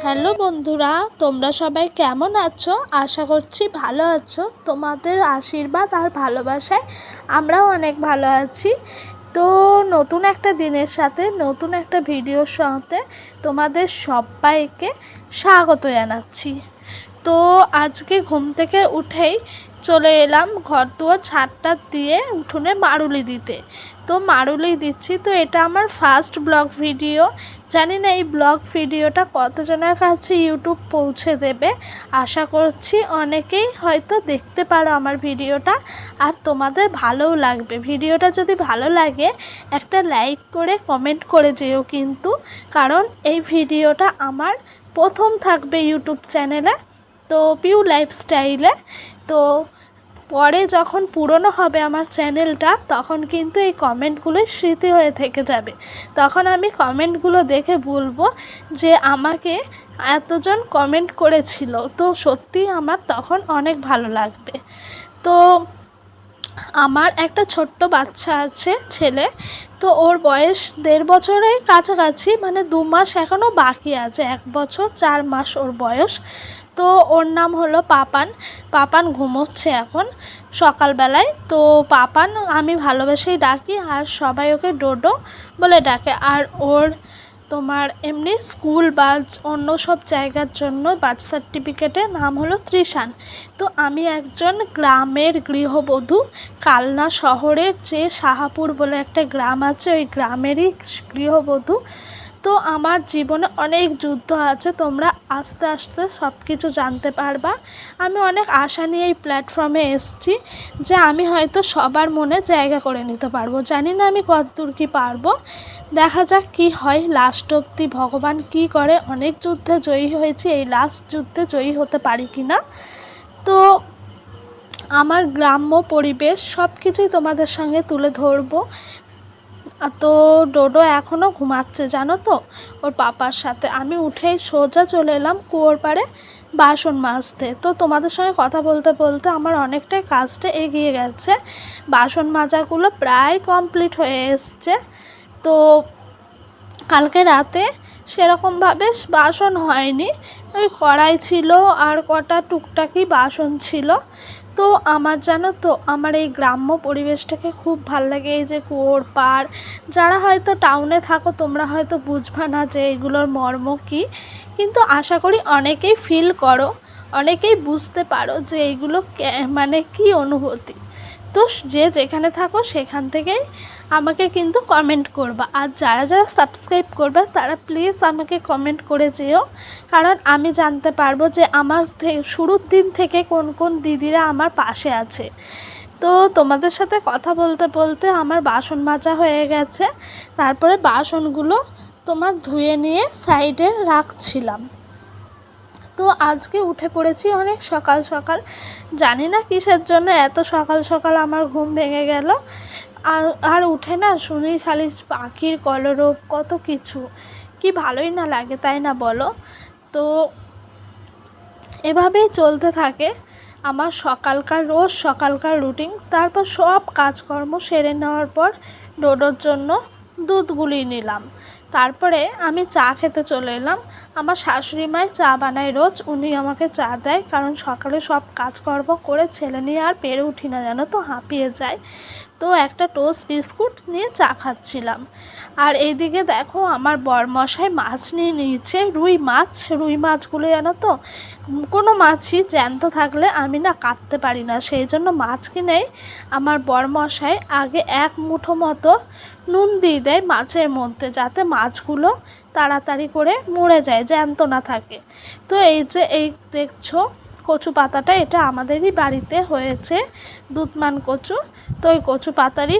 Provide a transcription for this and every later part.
Hello বন্ধুরা, তোমরা সবাই কেমন আছো? আশা করছি ভালো আছো। তোমাদের আশীর্বাদ আর ভালোবাসায় আমরাও অনেক ভালো আছি। তো নতুন একটা দিনের সাথে নতুন একটা ভিডিওর সাথে তোমাদের সবাইকে স্বাগত জানাচ্ছি। তো আজকে ঘুম থেকে উঠেই চলে এলাম ঘর দুয়ার ঝাঁটটা দিয়ে উঠোনে মারুলি দিতে। তো মারুলি দিচ্ছি, তো এটা আমার ফার্স্ট ব্লগ ভিডিও। জানি না এই ব্লগ ভিডিওটা কতজনের কাছে ইউটিউব পৌঁছে দেবে। আশা করছি অনেকেই হয়তো দেখতে পারো আমার ভিডিওটা, আর তোমাদের ভালোও লাগবে। ভিডিওটা যদি ভালো লাগে একটা লাইক করে কমেন্ট করে যেও কিন্তু, কারণ এই ভিডিওটা আমার প্রথম থাকবে ইউটিউব চ্যানেলে, তো পিউ লাইফস্টাইলে। তো পরে যখন পুরনো হবে আমার চ্যানেলটা, তখন কিন্তু এই কমেন্টগুলোই স্মৃতি হয়ে থেকে যাবে। তখন আমি কমেন্টগুলো দেখে বলবো যে আমাকে এতজন কমেন্ট করেছিল। তো সত্যি আমার তখন অনেক ভালো লাগবে। তো আমার একটা ছোট্ট বাচ্চা আছে, ছেলে। তো ওর বয়স 1.5 বছরের কাছাকাছি, মানে 2 মাস এখনও বাকি আছে। 1 বছর 4 মাস ওর বয়স। তো ওর নাম হলো পাপান। পাপান ঘুমোচ্ছে এখন সকালবেলায়। তো পাপান আমি ভালোবেসেই ডাকি, আর সবাই ওকে ডোডো বলে ডাকে। আর ওর তোমার এমনি স্কুল বা অন্য সব জায়গার জন্য বার্থ সার্টিফিকেটে নাম হলো ত্রিশান। তো আমি একজন গ্রামের গৃহবধূ, কালনা শহরের যে সাহাপুর বলে একটা গ্রাম আছে, ওই গ্রামেরই গৃহবধূ। তো আমার জীবনে অনেক যুদ্ধ আছে, তোমরা আস্তে আস্তে সব কিছু জানতে পারবা। আমি অনেক আশা নিয়ে এই প্ল্যাটফর্মে এসেছি যে আমি হয়তো সবার মনে জায়গা করে নিতে পারবো। জানি না আমি কতদূর কি পারবো, দেখা যাক কি হয়। লাস্ট অবধি ভগবান কি করে। অনেক যুদ্ধে জয়ী হয়েছি, এই লাস্ট যুদ্ধে জয়ী হতে পারি কি না। তো আমার গ্রাম্য পরিবেশ সব কিছুই তোমাদের সঙ্গে তুলে ধরবো। তো ডোডো এখনও ঘুমাচ্ছে জানো তো, ওর পাপার সাথে। আমি উঠেই সোজা চলে এলাম কুয়োর পাড়ে বাসন মাজতে। তো তোমাদের সঙ্গে কথা বলতে বলতে আমার অনেকটাই কাজটা এগিয়ে গেছে। বাসন মাজাগুলো প্রায় কমপ্লিট হয়ে এসছে। তো কালকে রাতে সেরকমভাবে বাসন হয়নি, ওই কড়াই ছিল আর কটা টুকটাকি বাসন ছিল। তো আমার জানো তো, আমার এই গ্রাম্য পরিবেশটাকে খুব ভাল লাগে। এই যে কুয়োর পাড়, যারা হয়তো টাউনে থাকো তোমরা হয়তো বুঝবা না যে এগুলোর মর্ম কী, কিন্তু আশা করি অনেকেই ফিল করো, অনেকেই বুঝতে পারো যে এইগুলো মানে কী অনুভূতি। তো যে যেখানে থাকো সেখান থেকেই আমাকে কিন্তু কমেন্ট করবা। আর যারা যারা সাবস্ক্রাইব করবে তারা প্লিজ আমাকে কমেন্ট করে যেও, কারণ আমি জানতে পারবো যে আমার শুরুর দিন থেকে কোন কোন দিদিরা আমার পাশে আছে। তো তোমাদের সাথে কথা বলতে বলতে আমার বাসন মাজা হয়ে গেছে। তারপরে বাসনগুলো তোমার ধুয়ে নিয়ে সাইডে রাখছিলাম। তো আজকে উঠে পড়েছি অনেক সকাল সকাল, জানি না কিসের জন্য এত সকাল সকাল আমার ঘুম ভেঙে গেল। আর উঠে না শুনি খালি পাখির কলরব, কত কিছু, কি ভালোই না লাগে তাই না বলো। তো এভাবেই চলতে থাকে আমার রোজ সকালকার রুটিন। তারপর সব কাজকর্ম সেরে নেওয়ার পর ডোডোর জন্য দুধ গুলিয়ে নিলাম। তারপরে আমি চা খেতে চলে এলাম। আমার শাশুড়ি মাই চা বানায় রোজ, উনি আমাকে চা দেয়, কারণ সকালে সব কাজকর্ম করে ছেলে নিয়ে আর পেরে উঠি না জানো তো, হাঁপিয়ে যায়। তো একটা টোস্ট বিস্কুট নিয়ে চা খাচ্ছিলাম। আর এইদিকে দেখো আমার বরমশাই মাছ নিয়ে নিয়েছে, রুই মাছগুলো জানো তো, কোনো মাছই জ্যান্ত থাকলে আমি না কাটতে পারি না, সেই জন্য মাছ কিনেই আমার বরমশাই আগে 1 মুঠো মতো নুন দিয়ে দেয় মাছের মধ্যে, যাতে মাছগুলো তাড়াতাড়ি করে মরে যায়, জ্যান্ত না থাকে। তো এই যে এই দেখছো কচু পাতাটা, এটা আমাদেরই বাড়িতে হয়েছে, দুধমান কচু। তো ওই কচু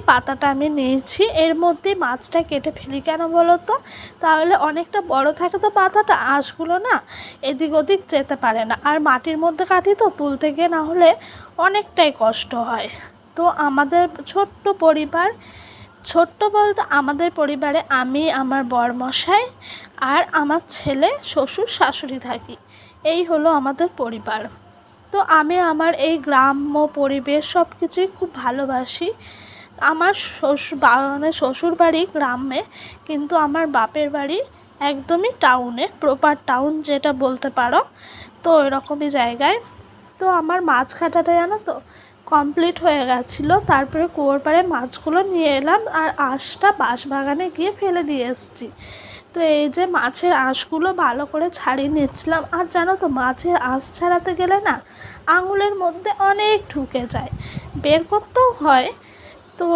পাতাটা আমি নিয়েছি। এর মধ্যে মাছটা কেটে ফেলি কেন বলো তো, তাহলে অনেকটা বড় থাকে তো পাতাটা, আঁশগুলো না এদিক ওদিক যেতে পারে না। আর মাটির মধ্যে কাটি তো, তুলতে গিয়ে না হলে অনেকটাই কষ্ট হয়। তো আমাদের ছোট্ট পরিবার, ছোট্ট বলতে আমাদের পরিবারে আমি, আমার বরমশাই আর আমার ছেলে, শ্বশুর শাশুড়ি থাকি। এই হলো আমাদের পরিবার। তো আমি আমার এই গ্রাম্য পরিবেশ সব কিছুই খুব ভালোবাসি। আমার শ্বশুর বাড়ি গ্রামে, কিন্তু আমার বাপের বাড়ি একদমই টাউনে, প্রপার টাউন যেটা বলতে পারো, তো ওইরকমই জায়গায়। তো আমার মাছ কাটাটা জানো তো কমপ্লিট হয়ে গেছিলো। তারপরে কুয়োর পাড়ে মাছগুলো নিয়ে এলাম আর আঁশটা বাঁশবাগানে গিয়ে ফেলে দিয়ে এসেছি। তো এই যে মাছের আঁশগুলো ভালো করে ছাড়িয়ে নিচ্ছিলাম। আর জানো তো মাছের আঁশ ছাড়াতে গেলে না আঙুলের মধ্যে অনেক ঢুকে যায়, বের করতেও হয়। তো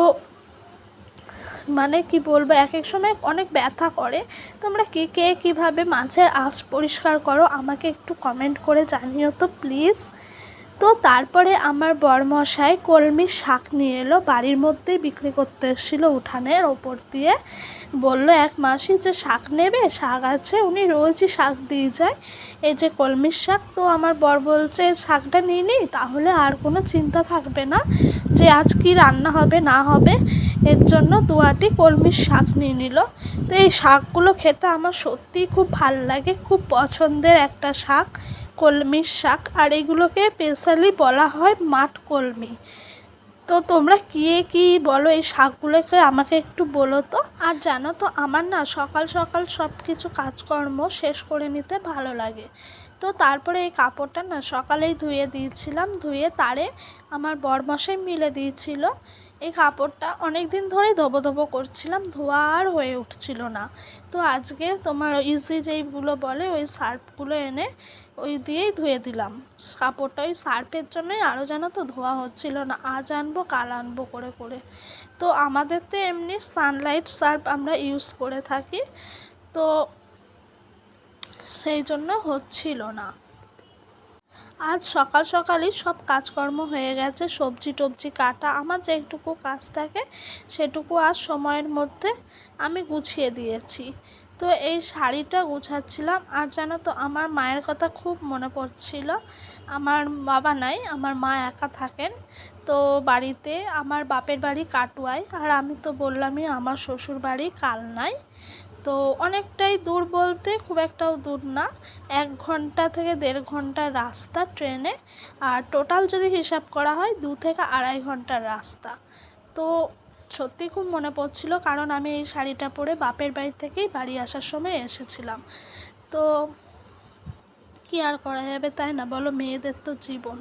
মানে কি বলবো, এক এক সময় অনেক ব্যথা করে। তোমরা কে কীভাবে মাছের আঁশ পরিষ্কার করো আমাকে একটু কমেন্ট করে জানিও তো প্লিজ। তো তারপরে আমার বরমশাই কলমির শাক নিয়ে এলো, বাড়ির মধ্যেই বিক্রি করতে এসেছিলো উঠানের ওপর দিয়ে। বললো এক মাসি যে শাক নেবে, শাক আছে, উনি রোজই শাক দিয়ে যায়, এই যে কলমির শাক। তো আমার বর বলছে শাকটা নিয়ে নিই, তাহলে আর কোনো চিন্তা থাকবে না যে আজ কি রান্না হবে না হবে। এর জন্য দুয়াটি কলমির শাক নিয়ে নিল। তো এই শাকগুলো খেতে আমার সত্যিই খুব ভাল লাগে, খুব পছন্দের একটা শাক কলমির শাক। আর এগুলোকে স্পেশালি বলা হয় মাঠ কলমি। তো তোমরা কি বলো এই শাকগুলোকে আমাকে একটু বলো তো। আর জানো তো আমার না সকাল সকাল সব কিছু কাজকর্ম শেষ করে নিতে ভালো লাগে। তো তারপরে এই কাপড়টা না সকালেই ধুয়ে দিয়েছিলাম, ধুয়ে তারে আমার বরমশাই মিলে দিয়েছিল। এই কাপড়টা অনেক দিন ধরেই ধোবো করছিলাম, ধোয়া আর হয়ে উঠছিল না। তো আজকে তোমার ইজি যেইগুলো বলে ওই সার্ফগুলো এনে ওই দিয়েই ধুয়ে দিলাম কাপড়টা। ওই সার্ফের জন্যই আরও জানো তো ধোয়া হচ্ছিল না, আজ আনবো কাল আনবো করে করে। তো আমাদের তো এমনি সানলাইট সার্ফ আমরা ইউজ করে থাকি, তো সেই জন্য হচ্ছিল না। আজ সকাল সকালই সব কাজকর্ম হয়ে গেছে, সবজি টবজি কাটা, আমার যেটুকু কাজ থাকে সেটুকু আজ সময়ের মধ্যে আমি গুছিয়ে দিয়েছি। তো এই শাড়িটা গুছাচ্ছিলাম। আর জানো তো আমার মায়ের কথা খুব মনে পড়ছিল। আমার বাবা নাই, আমার মা একা থাকেন। তো বাড়িতে আমার বাপের বাড়ি কাটোয়ায়, আর আমি তো বললামই আমার শ্বশুর বাড়ি কালনায়। তো অনেকটাই দূর, বলতে খুব একটাও দূর না, 1 ঘন্টা থেকে 1.5 ঘন্টার রাস্তা ট্রেনে। আর টোটাল যদি হিসাব করা হয় 2 থেকে 2.5 ঘন্টার রাস্তা। তো সত্যি খুব মনে পড়ছিল, কারণ আমি এই শাড়িটা পরে বাপের বাড়ি থেকেই বাড়ি আসার সময় এসেছিলাম। তো কি আর করা যাবে, তাই না বলো, মেয়েদের তো জীবন।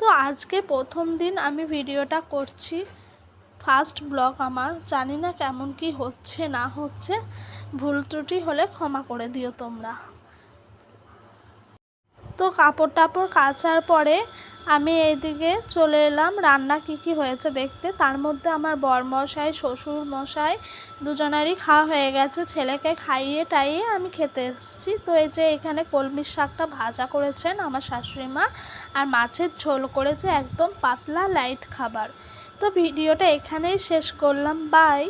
তো আজকে প্রথম দিন আমি ভিডিওটা করছি, ফার্স্ট ব্লগ আমার, জানি না কেমন কি হচ্ছে না হচ্ছে, ভুল ত্রুটি হলে ক্ষমা করে দিও তোমরা। তো কাপড় টাপড় কাচার পরে আমি এইদিকে চলে এলাম রান্না কি হয়েছে দেখতে। তার মধ্যে আমার বরমশাই শ্বশুর মশাই দুজনারই খাওয়া হয়ে গেছে, ছেলেকে খাইয়ে টাইয়ে আমি খেতে এসেছি। তো এই যে এখানে কলমির শাকটা ভাজা করেছেন আমার শাশুড়ি মা, আর মাছের ঝোল করেছে, একদম পাতলা লাইট খাবার। তো ভিডিওটা এখানেই শেষ করলাম, বাই।